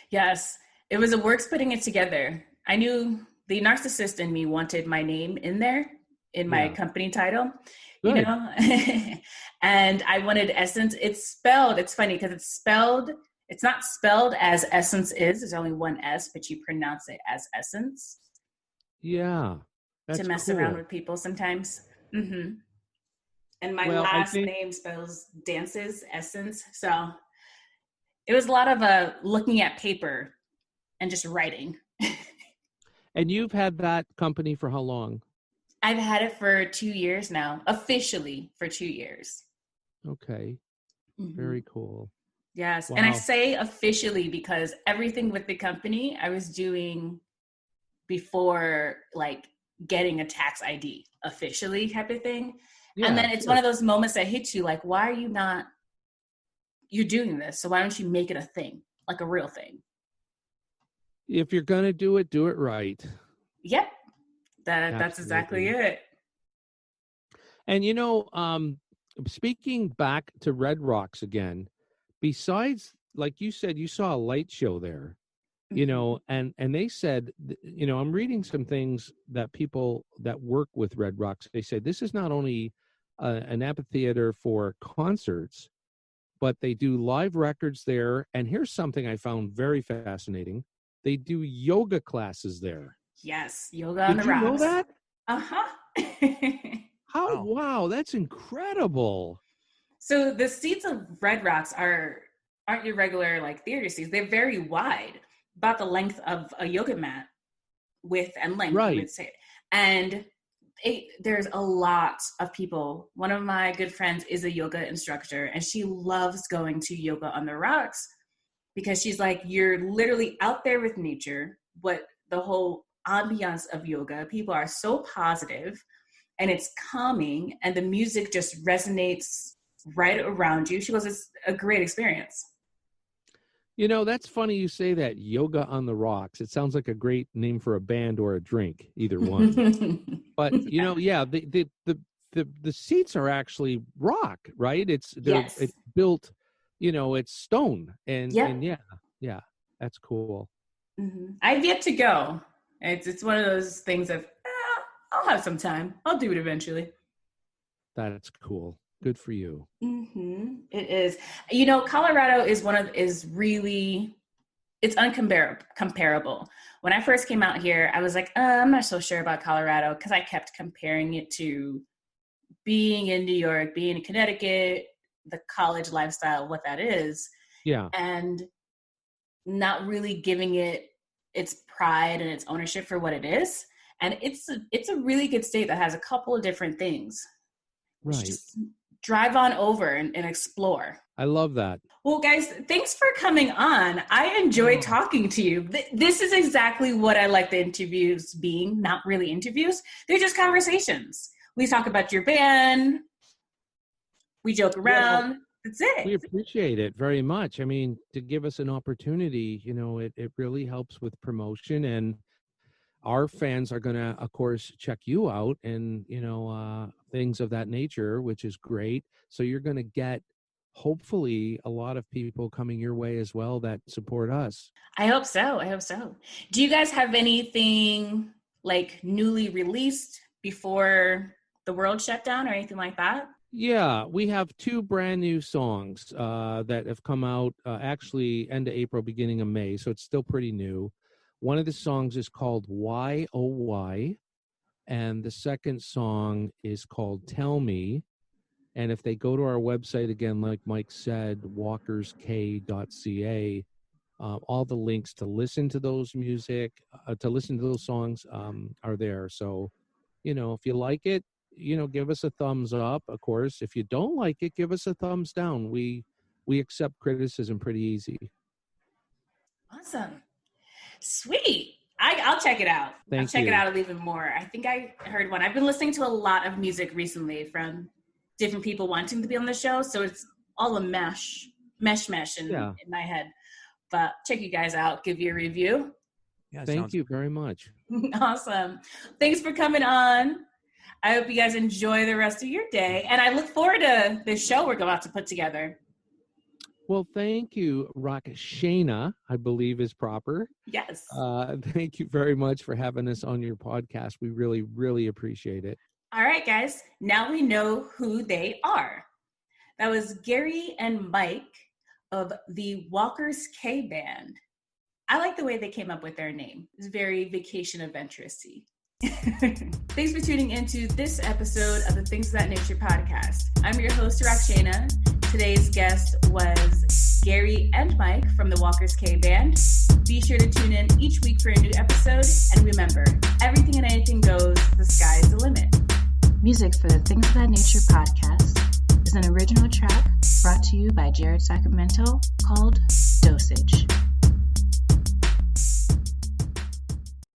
Yes, it was a works putting it together. I knew the narcissist in me wanted my name in there in my Yeah. company title, you Good. know, and I wanted Essence. It's funny because it's not spelled as Essence is. There's only one S, but you pronounce it as Essence Yeah. to That's mess around cool. with people sometimes. Hmm. And my Well, I last think, name spells dances, Essence. So it was a lot of looking at paper and just writing. and you've had that company for how long? I've had it for 2 years now, officially for 2 years. Okay. Hmm. Very cool. Yes. And I Wow. say officially because everything with the company I was doing before like getting a tax ID officially type of thing. And Yeah, then it's one sure. of those moments that hit you like, why are you not, you're doing this. So why don't you make it a thing, like a real thing? If you're going to do it right. Yep. That's exactly Absolutely. it. And speaking back to Red Rocks again, besides, like you said, you saw a light show there, Hmm. and they said, I'm reading some things that people that work with Red Rocks, they say this is not only an amphitheater for concerts, but they do live records there. And here's something I found very fascinating. They do yoga classes there. Yes. Yoga on the Did you know rocks. that? Uh-huh. How, Oh, wow, that's incredible. So the seats of Red Rocks aren't your regular like theater seats. They're very wide, about the length of a yoga mat, width and length, you Right. would say. And there's a lot of people. One of my good friends is a yoga instructor, and she loves going to yoga on the rocks because she's like, you're literally out there with nature. What the whole ambiance of yoga, people are so positive and it's calming and the music just resonates right around you. She goes, it's a great experience. That's funny you say that. Yoga on the Rocks. It sounds like a great name for a band or a drink, either one. But yeah, the seats are actually rock, right? It's Yes. built, it's stone, and Yep. yeah, that's cool. I've yet to go. It's one of those things of I'll have some time. I'll do it eventually. That's cool. Good for you. It is. Colorado is really it's uncomparable. When I first came out here, I was like, I'm not so sure about Colorado because I kept comparing it to being in New York, being in Connecticut, the college lifestyle, what that is, Yeah. and not really giving it its pride and its ownership for what it is. And it's a really good state that has a couple of different things. You should Right. just drive on over and explore. I love that. Well, guys, thanks for coming on. I enjoyed Oh, talking to you. This is exactly what I like the interviews being, not really interviews. They're just conversations. We talk about your band, we joke yeah. Well, around. That's it. we appreciate it very much. I mean, to give us an opportunity, it really helps with promotion, and our fans are going to, of course, check you out and, things of that nature, which is great. So you're going to get, hopefully, a lot of people coming your way as well that support us. I hope so. I hope so. Do you guys have anything like newly released before the world shut down or anything like that? Yeah, we have two brand new songs that have come out actually end of April, beginning of May. So it's still pretty new. One of the songs is called Why Oh Why, and the second song is called Tell Me. And if they go to our website again, like Mike said, walkersk.ca, all the links to listen to those to listen to those songs are there. So, if you like it, give us a thumbs up. Of course, if you don't like it, give us a thumbs down. We accept criticism pretty easy. Awesome. Sweet. I'll check it out. I'll Thank check it you. out even more. I think I heard one. I've been listening to a lot of music recently from different people wanting to be on the show. So it's all a mesh Yeah. in my head. But check you guys out. Give you a review. yeah, Thank sounds you very much. Awesome. Thanks for coming on. I hope you guys enjoy the rest of your day. And I look forward to the show we're about to put together. Well, thank you, Rockshana, I believe is proper. Yes. Thank you very much for having us on your podcast. We really, really appreciate it. All right, guys. Now we know who they are. That was Gary and Mike of the Walkerscay band. I like the way they came up with their name. It's very vacation adventurous-y. Thanks for tuning into this episode of the Things of That Nature podcast. I'm your host, Rockshana. Today's guest was Gary and Mike from the Walkerscay band. Be sure to tune in each week for a new episode. And remember, everything and anything goes, the sky's the limit. Music for the Things of That Nature podcast is an original track brought to you by Jared Sacramento called Dosage.